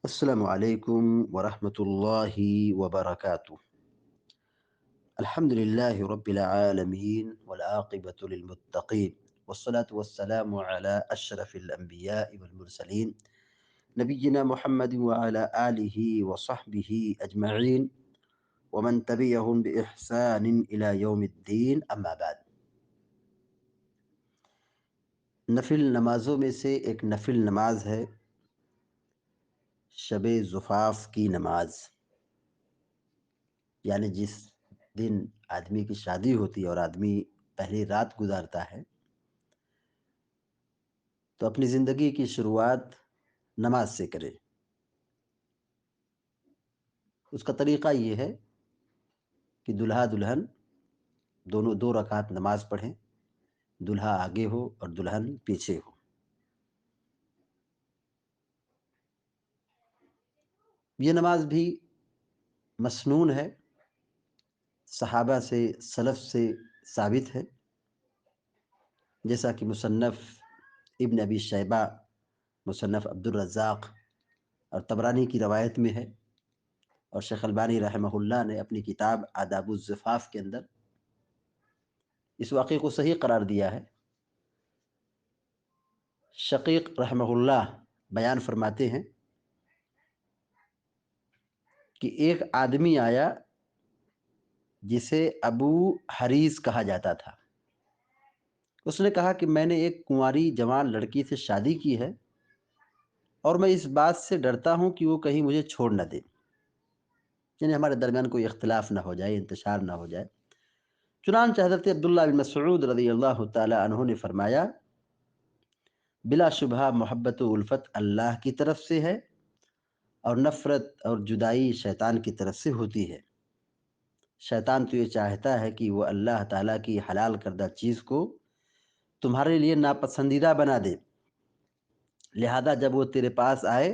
السلام علیکم ورحمۃ اللہ وبرکاتہ۔ الحمد للہ رب العالمین والعاقبۃ للمتقین والصلاة والسلام علی اشرف الانبیاء والمرسلین نبینا محمد وعلی آلہ وصحبہ اجمعین ومن تبعہم بإحسان الی یوم الدین، اما بعد۔ نفل نمازوں میں سے ایک نفل نماز ہے شب زفاف کی نماز، یعنی جس دن آدمی کی شادی ہوتی ہے اور آدمی پہلی رات گزارتا ہے تو اپنی زندگی کی شروعات نماز سے کرے۔ اس کا طریقہ یہ ہے کہ دلہا دلہن دونوں 2 رکعت نماز پڑھیں، دلہا آگے ہو اور دلہن پیچھے ہو۔ یہ نماز بھی مسنون ہے، صحابہ سے سلف سے ثابت ہے، جیسا کہ مصنف ابن ابی شیبہ، مصنف عبد الرزاق اور طبرانی کی روایت میں ہے، اور شیخ البانی رحمہ اللہ نے اپنی کتاب آداب الزفاف کے اندر اس واقعے کو صحیح قرار دیا ہے۔ شقیق رحمہ اللہ بیان فرماتے ہیں کہ ایک آدمی آیا جسے ابو حریز کہا جاتا تھا۔ اس نے کہا کہ میں نے ایک کنواری جوان لڑکی سے شادی کی ہے اور میں اس بات سے ڈرتا ہوں کہ وہ کہیں مجھے چھوڑ نہ دے، یعنی ہمارے درمیان کوئی اختلاف نہ ہو جائے، انتشار نہ ہو جائے۔ چنانچہ حضرت عبداللہ بن مسعود رضی اللہ تعالی عنہ نے فرمایا، بلا شبہ محبت و الفت اللہ کی طرف سے ہے اور نفرت اور جدائی شیطان کی طرف سے ہوتی ہے۔ شیطان تو یہ چاہتا ہے کہ وہ اللہ تعالیٰ کی حلال کردہ چیز کو تمہارے لیے ناپسندیدہ بنا دے، لہذا جب وہ تیرے پاس آئے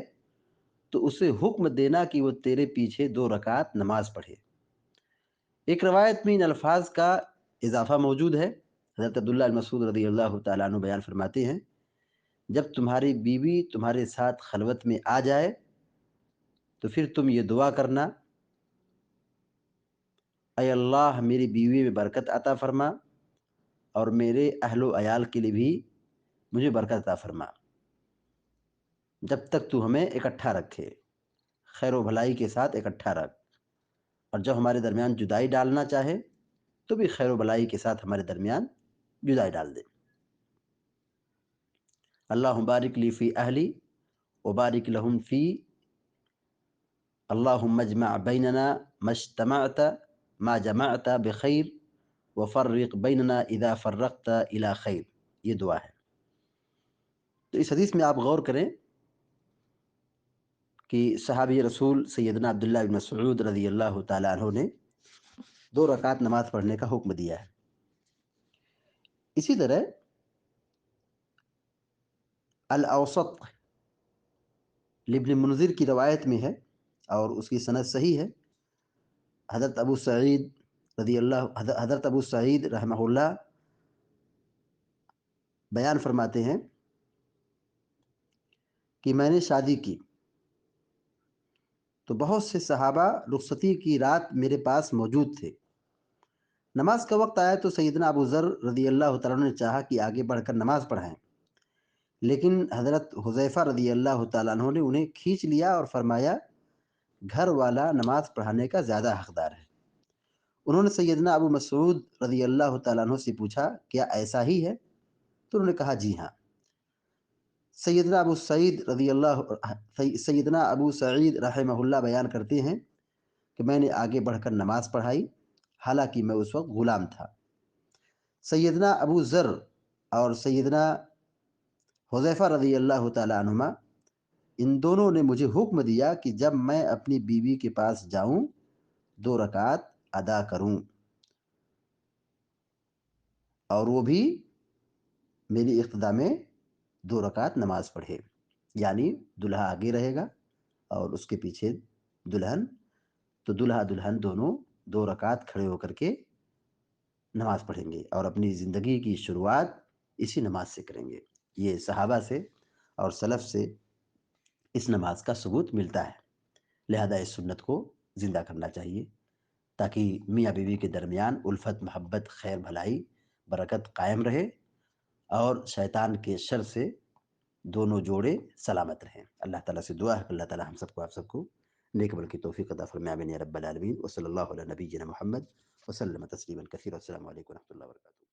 تو اسے حکم دینا کہ وہ تیرے پیچھے 2 رکعت نماز پڑھے۔ ایک روایت میں ان الفاظ کا اضافہ موجود ہے۔ حضرت عبداللہ بن مسعود رضی اللہ تعالیٰ عنہ بیان فرماتے ہیں، جب تمہاری بیوی تمہارے ساتھ خلوت میں آ جائے تو پھر تم یہ دعا کرنا، اے اللہ میری بیوی میں برکت عطا فرما اور میرے اہل و عیال کے لیے بھی مجھے برکت عطا فرما، جب تک تو ہمیں اکٹھا رکھے، خیر و بھلائی کے ساتھ اکٹھا رکھ، اور جب ہمارے درمیان جدائی ڈالنا چاہے تو بھی خیر و بھلائی کے ساتھ ہمارے درمیان جدائی ڈال دے۔ اللہم بارک لی فی اہلی وبارک لہم فی، اللہم اجمع بیننا ما اجتمعت ما جمعت بخیر وفرق بیننا اذا فرقت الی خیر، یہ دعا ہے۔ تو اس حدیث میں آپ غور کریں کہ صحابی رسول سیدنا عبداللہ بن مسعود رضی اللہ تعالیٰ عنہ نے 2 رکعت نماز پڑھنے کا حکم دیا ہے۔ اسی طرح الاوسط لابن منذر کی روایت میں ہے اور اس کی سند صحیح ہے، حضرت ابو سعید رحمہ اللہ بیان فرماتے ہیں کہ میں نے شادی کی تو بہت سے صحابہ رخصتی کی رات میرے پاس موجود تھے۔ نماز کا وقت آیا تو سیدنا ابو ذر رضی اللہ تعالیٰ عنہ نے چاہا کہ آگے بڑھ کر نماز پڑھائیں، لیکن حضرت حذیفہ رضی اللہ تعالیٰ عنہ نے انہیں کھینچ لیا اور فرمایا، گھر والا نماز پڑھانے کا زیادہ حقدار ہے۔ انہوں نے سیدنا ابو مسعود رضی اللہ تعالیٰ عنہ سے پوچھا، کیا ایسا ہی ہے؟ تو انہوں نے کہا جی ہاں۔ سیدنا ابو سعید رحمہ اللہ بیان کرتے ہیں کہ میں نے آگے بڑھ کر نماز پڑھائی، حالانکہ میں اس وقت غلام تھا۔ سیدنا ابو ذر اور سیدنا حذیفہ رضی اللہ تعالی عنہما ان دونوں نے مجھے حکم دیا کہ جب میں اپنی بیوی کے پاس جاؤں 2 رکعت ادا کروں، اور وہ بھی میری اقتداء میں 2 رکعت نماز پڑھے، یعنی دلہا آگے رہے گا اور اس کے پیچھے دلہن، تو دلہا دلہن دونوں 2 رکعت کھڑے ہو کر کے نماز پڑھیں گے اور اپنی زندگی کی شروعات اسی نماز سے کریں گے۔ یہ صحابہ سے اور سلف سے اس نماز کا ثبوت ملتا ہے، لہذا اس سنت کو زندہ کرنا چاہیے تاکہ میاں بیوی کے درمیان الفت، محبت، خیر، بھلائی، برکت قائم رہے اور شیطان کے شر سے دونوں جوڑے سلامت رہیں۔ اللہ تعالیٰ سے دعا ہے کہ اللہ تعالیٰ ہم سب کو، آپ سب کو نیک عمل کی توفیق عطا فرمائے، آمین یا رب العالمین۔ وصلی اللہ علی نبینا محمد وسلم تسلیما کثیرا۔ السلام علیکم و رحمۃ اللہ وبرکاتہ۔